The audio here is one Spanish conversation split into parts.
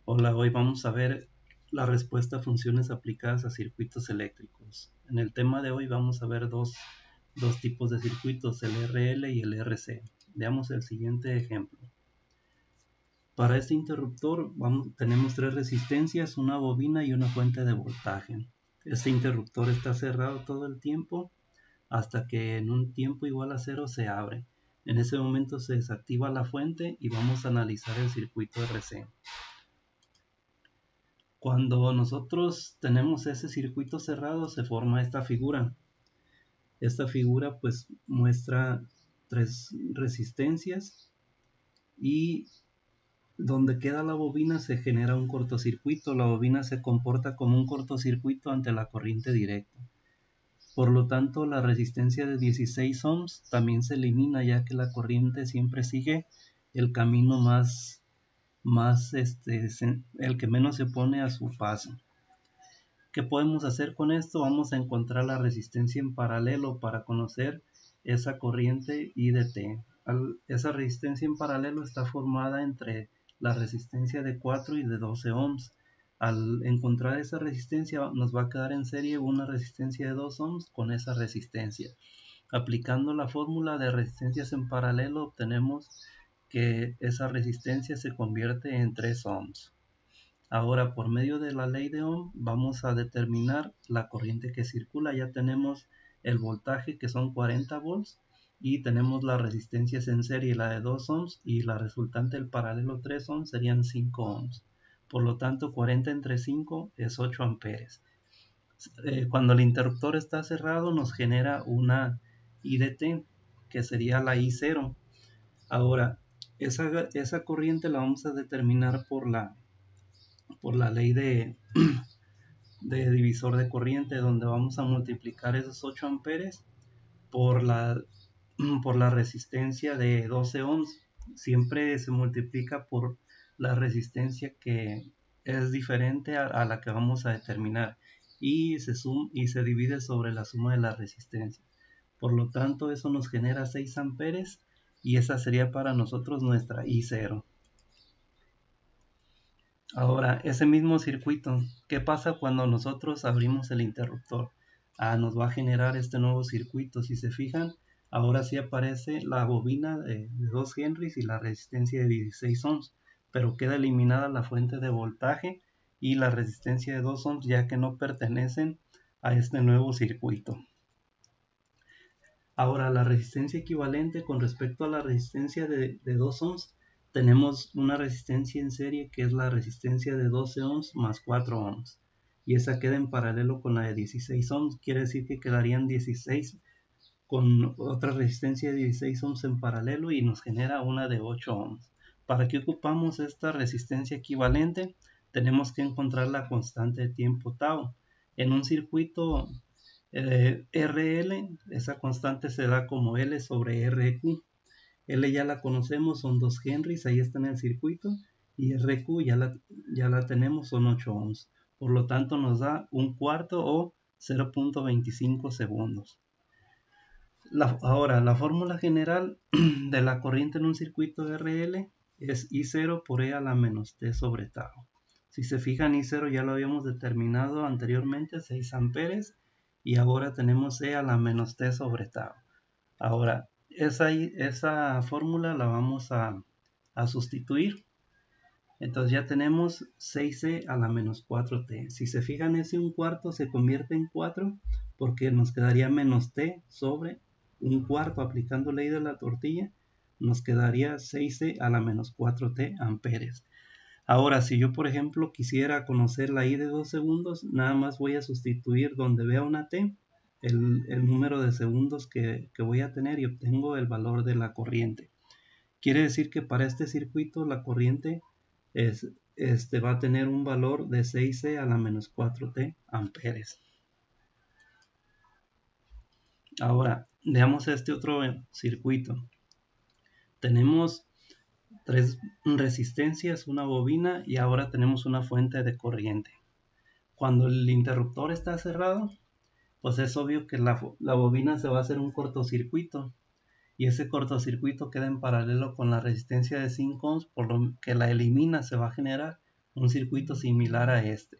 Hola, hoy vamos a ver la respuesta a funciones aplicadas a circuitos eléctricos. En el tema de hoy vamos a ver dos tipos de circuitos, el RL y el RC. Veamos el siguiente ejemplo. Para este interruptor tenemos tres resistencias, una bobina y una fuente de voltaje. Este interruptor está cerrado todo el tiempo hasta que en un tiempo igual a 0 se abre. En ese momento se desactiva la fuente y vamos a analizar el circuito RC. Cuando nosotros tenemos ese circuito cerrado se forma esta figura. Esta figura pues muestra tres resistencias y donde queda la bobina se genera un cortocircuito. La bobina se comporta como un cortocircuito ante la corriente directa. Por lo tanto, la resistencia de 16 ohms también se elimina, ya que la corriente siempre sigue el camino el que menos se opone a su paso. ¿Qué podemos hacer con esto? Vamos a encontrar la resistencia en paralelo para conocer esa corriente I de T. Esa resistencia en paralelo está formada entre la resistencia de 4 y de 12 ohms. Al encontrar esa resistencia nos va a quedar en serie una resistencia de 2 ohms con esa resistencia. Aplicando la fórmula de resistencias en paralelo obtenemos que esa resistencia se convierte en 3 ohms. Ahora, por medio de la ley de Ohm, vamos a determinar la corriente que circula. Ya tenemos el voltaje, que son 40 volts, y tenemos las resistencias en serie, la de 2 ohms, y la resultante del paralelo 3 ohms serían 5 ohms. Por lo tanto, 40 entre 5 es 8 amperes. Cuando el interruptor está cerrado, nos genera una I de T, que sería la I0. Ahora, esa corriente la vamos a determinar por la ley de divisor de corriente, donde vamos a multiplicar esos 8 amperes por la, por la resistencia de 12 ohms. Siempre se multiplica por la resistencia que es diferente a la que vamos a determinar y se divide sobre la suma de las resistencias. Por lo tanto, eso nos genera 6 amperes y esa sería para nosotros nuestra I0. Ahora, ese mismo circuito, ¿qué pasa cuando nosotros abrimos el interruptor? Nos va a generar este nuevo circuito. Si se fijan, ahora sí aparece la bobina de 2 henrys y la resistencia de 16 ohms, pero queda eliminada la fuente de voltaje y la resistencia de 2 ohms, ya que no pertenecen a este nuevo circuito. Ahora, la resistencia equivalente con respecto a la resistencia de 2 ohms, tenemos una resistencia en serie que es la resistencia de 12 ohms más 4 ohms. Y esa queda en paralelo con la de 16 ohms. Quiere decir que quedarían 16 con otra resistencia de 16 ohms en paralelo y nos genera una de 8 ohms. ¿Para qué ocupamos esta resistencia equivalente? Tenemos que encontrar la constante de tiempo tau. En un circuito RL, esa constante se da como L sobre RQ. L ya la conocemos, son 2 henrys, ahí está en el circuito, y RQ ya la tenemos, son 8 ohms. Por lo tanto nos da un cuarto o 0.25 segundos. Ahora, la fórmula general de la corriente en un circuito RL es I0 por E a la menos T sobre tau. Si se fijan, I0 ya lo habíamos determinado anteriormente, 6 amperes, y ahora tenemos E a la menos T sobre tau. Ahora, esa fórmula la vamos a sustituir. Entonces ya tenemos 6E a la menos 4T. Si se fijan, ese un cuarto se convierte en 4 porque nos quedaría menos T sobre un cuarto. Aplicando ley de la tortilla, nos quedaría 6E a la menos 4T amperes. Ahora, si yo, por ejemplo, quisiera conocer la I de 2 segundos, nada más voy a sustituir donde vea una T, el número de segundos que voy a tener, y obtengo el valor de la corriente. Quiere decir que para este circuito la corriente va a tener un valor de 6E a la menos 4T amperes. Ahora, veamos este otro circuito. Tenemos 3 resistencias, una bobina y ahora tenemos una fuente de corriente. Cuando el interruptor está cerrado, pues es obvio que la bobina se va a hacer un cortocircuito y ese cortocircuito queda en paralelo con la resistencia de 5 ohms, por lo que la elimina, se va a generar un circuito similar a este.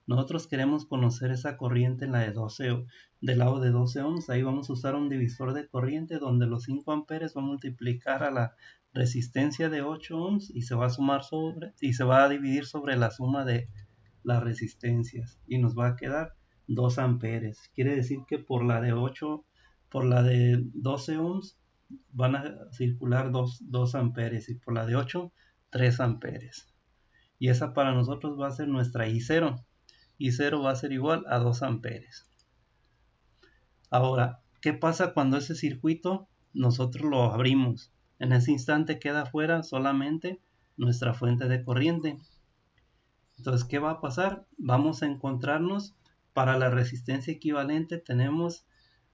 Nosotros queremos conocer esa corriente en la de 12 del lado de 12 ohms. Ahí vamos a usar un divisor de corriente donde los 5 amperes va a multiplicar a la resistencia de 8 ohms y se va a sumar y se va a dividir sobre la suma de las resistencias y nos va a quedar 2 amperes. Quiere decir que por la de 12 ohms van a circular 2 amperes y por la de 8, 3 amperes. Y esa para nosotros va a ser nuestra I0. I0 va a ser igual a 2 amperes. Ahora, ¿qué pasa cuando ese circuito nosotros lo abrimos? En ese instante queda fuera solamente nuestra fuente de corriente. Entonces, ¿qué va a pasar? Vamos a encontrarnos para la resistencia equivalente. Tenemos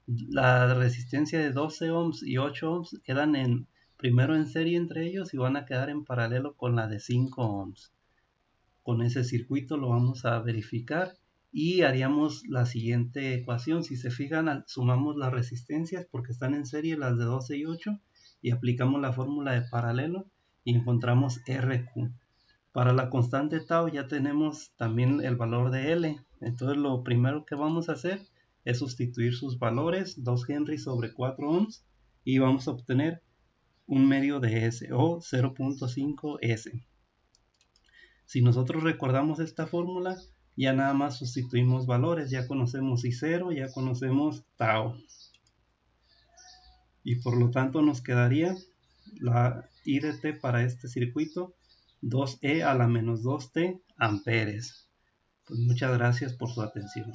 la resistencia de 12 ohms y 8 ohms quedan primero en serie entre ellos y van a quedar en paralelo con la de 5 ohms. Con ese circuito lo vamos a verificar y haríamos la siguiente ecuación. Si se fijan, sumamos las resistencias porque están en serie las de 12 y 8 y aplicamos la fórmula de paralelo y encontramos RQ. Para la constante tau ya tenemos también el valor de L. Entonces lo primero que vamos a hacer es sustituir sus valores, 2 Henry sobre 4 ohms, y vamos a obtener un medio de S o 0.5 S. Si nosotros recordamos esta fórmula, ya nada más sustituimos valores, ya conocemos I0, ya conocemos tau. Y por lo tanto nos quedaría la I de t para este circuito 2e a la menos 2t amperes. Pues muchas gracias por su atención.